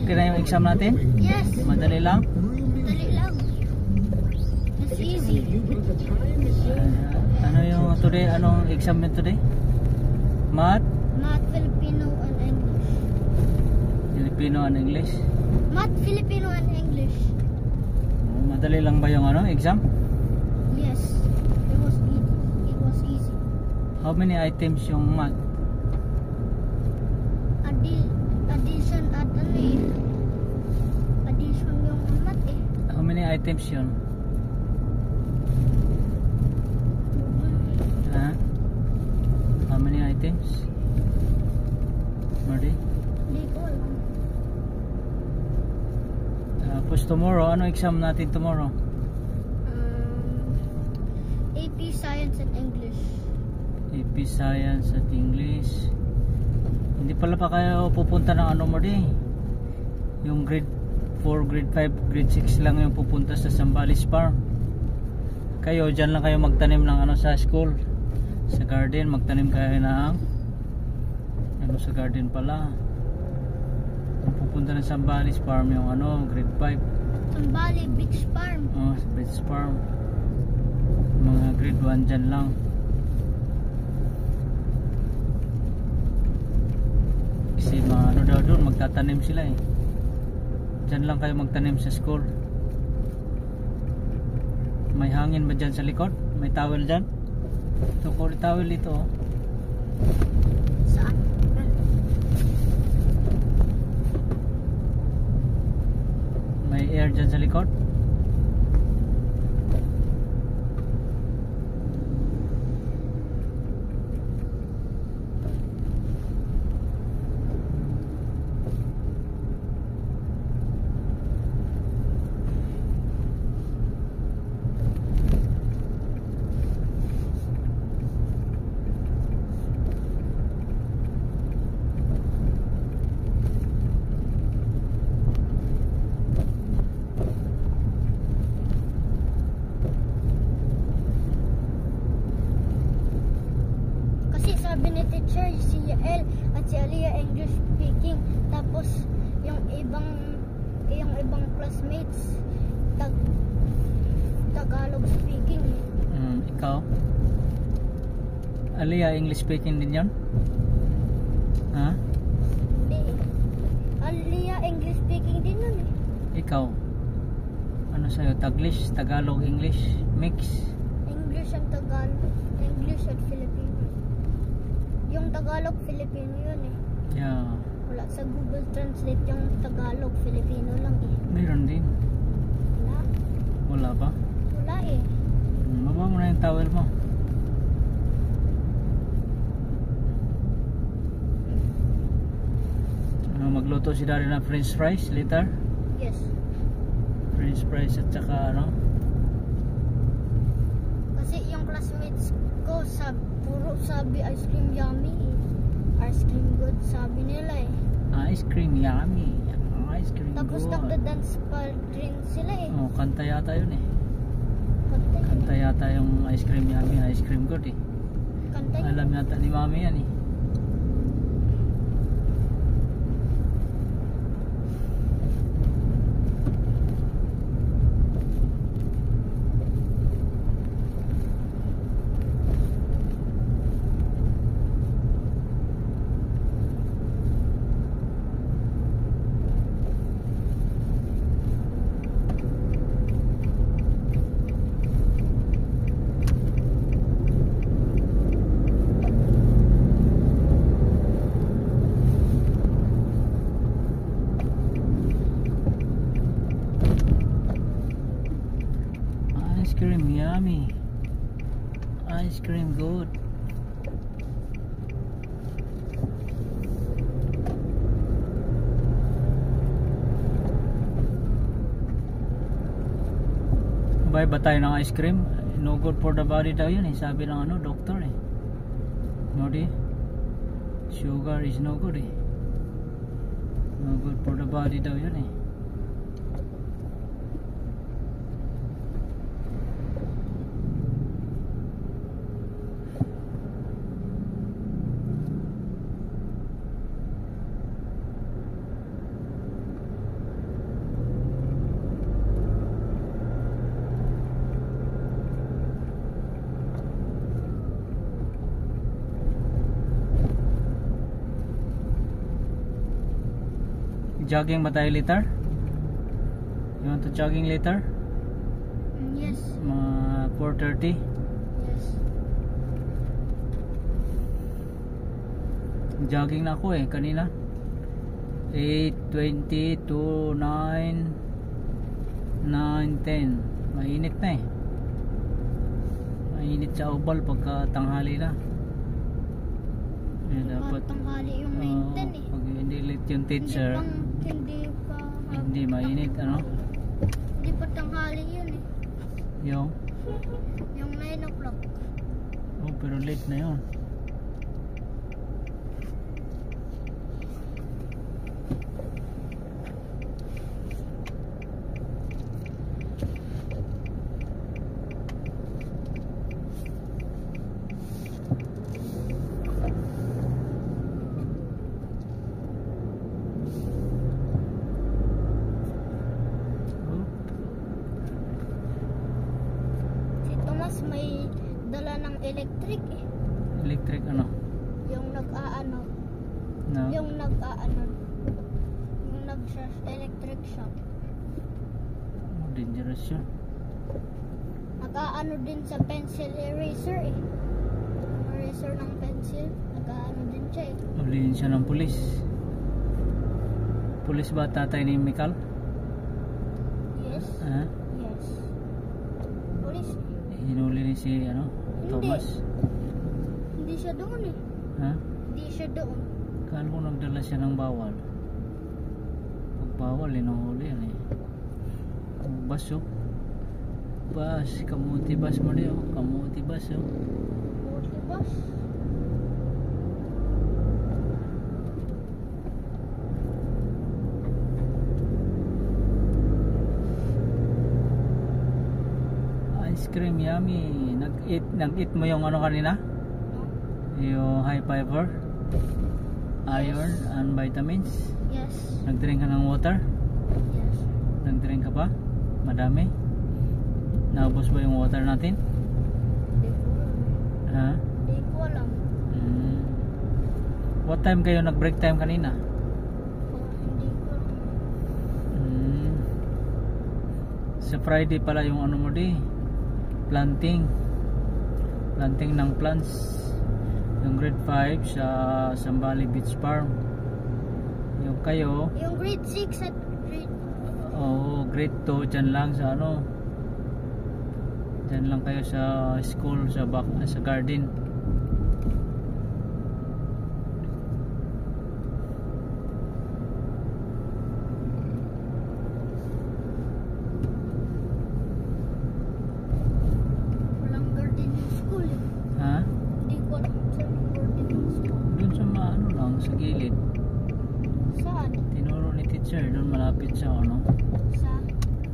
Okay na yung exam natin? Yes. Madali lang? Dali lang. It's easy. Ano yung today? Anong exam mo today? Math? Math, Filipino, and English. Filipino and English? Math, Filipino, and English. Madali lang ba yung exam? Yes. It was easy. It was easy. How many items yung math? Addition at addition yung math eh. How many items yun? Ha? How many items? Marty? Hindi ko alam. Tapos tomorrow, ano exam natin tomorrow? AP Science and English. AP Science at English. Hindi pala pa kayo pupunta ng Marty? Yung grade 4, grade 5, grade 6 lang yung pupunta sa Zambales Farm. Kayo, dyan lang kayo magtanim ng sa school. Sa garden, magtanim kayo ng sa garden pala. Yung pupunta ng Zambales Farm yung grade 5. Zambales Beach Farm. Oh, sa Beach Farm. Mga grade 1 dyan lang. Kasi mga daw doon, magtatanim sila eh. Dyan lang kayo magtanim sa school. May hangin ba dyan sa likod? May towel dyan? Ito ko, towel ito oh. Saan? May air dyan sa likod? Sabi ni teacher, si Yael at si Aliyah English speaking, tapos yung ibang classmates Tagalog speaking. Ikaw? Aliyah English speaking din yan? Ha? Hindi. Aliyah English speaking din nun eh. Ikaw? Ano sa'yo? Taglish? Tagalog, English? Mix? English and Tagalog. English at Filipino. Yung Tagalog, Filipino yun eh. Yeah. Wala sa Google Translate yung Tagalog, Filipino lang eh. Meron din. Wala. Wala ba? Wala eh. Baba mo na yung towel mo. Magluto si Daddy ng french fries later? Yes. French fries at saka Kasi yung classmates ko puro sabi ice cream yummy eh. Ice cream good sabi nila eh. Ice cream yummy. Ice cream Tapos good. nagda-dance pa rin sila eh. Oh, kanta yata yun eh. Kanta yun. Kanta yata yung ice cream yummy, ice cream good eh. Kanta yun. Alam yata ni Mami yan eh. Ice cream yummy. Ice cream good. Buy ba tayo ng ice cream? No good for the body daw yun eh. Sabi ng doctor eh. No di? Sugar is no good eh. No good for the body daw yun eh. Jogging ba tayo later? You want to jogging later? Yes. Mga 4:30? Yes. Jogging na ako kanina. 8:20 to 9:10. Mainit na mainit sa Oval pagka tanghali na. Dapat tanghali yung 9:10 pag hindi late yung teacher, hindi mainit Hindi pa tanghali yun yung 9 o'clock. pero late na yun. May dala ng electric Electric yung nag-aano no? yung electric shock. Dangerous yun. Nag-aano din sa pencil eraser eraser ng pencil, nag-aano din siya Ulihin siya ng pulis. Pulis ba tatay ni Mikal? Yes. Yes. Pulis. Hinuli ni si Thomas. Hindi siya doon Hindi siya doon. Kala ko nagdala siya ng bawal. Pag bawal inuhuli yan bus bus, kamuti bus mo rin kamuti bus Kamuti bus. Ice cream yummy. Nag-eat mo yung kanina? Yung high fiber, iron and vitamins. Yes. Nag-drink ka ng water? Yes. Nag-drink ka pa? Madami? Naubos ba yung water natin? Hindi ko alam. Hindi ko alam. What time kayo nag-break time kanina? Hindi ko alam. Sa Friday pala yung mo planting ng plants, yung grade 5 sa Sambali Beach Farm. Yung kayo yung grade 6 at grade 2 dyan lang sa dyan lang kayo sa school, sa garden. Sa gilid. Saan? Tinuro ni teacher doon malapit sa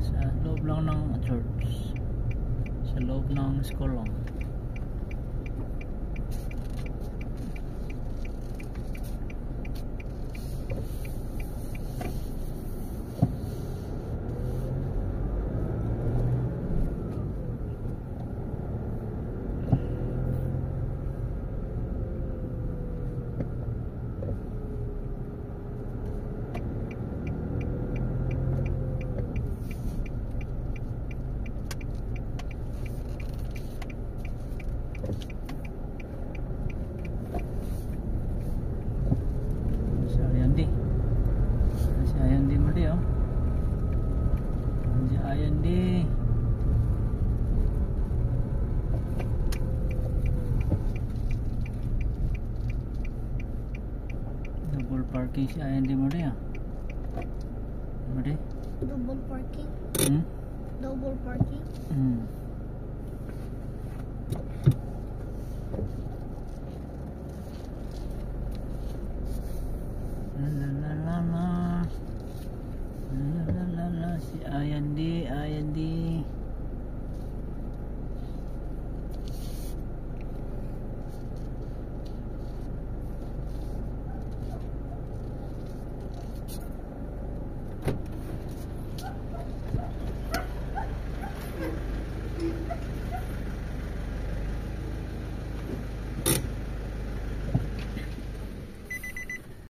sa loob lang ng church, sa loob ng school lang. Double parking si Ayan di mo rin Double parking? Hmm? Double parking? Hmm.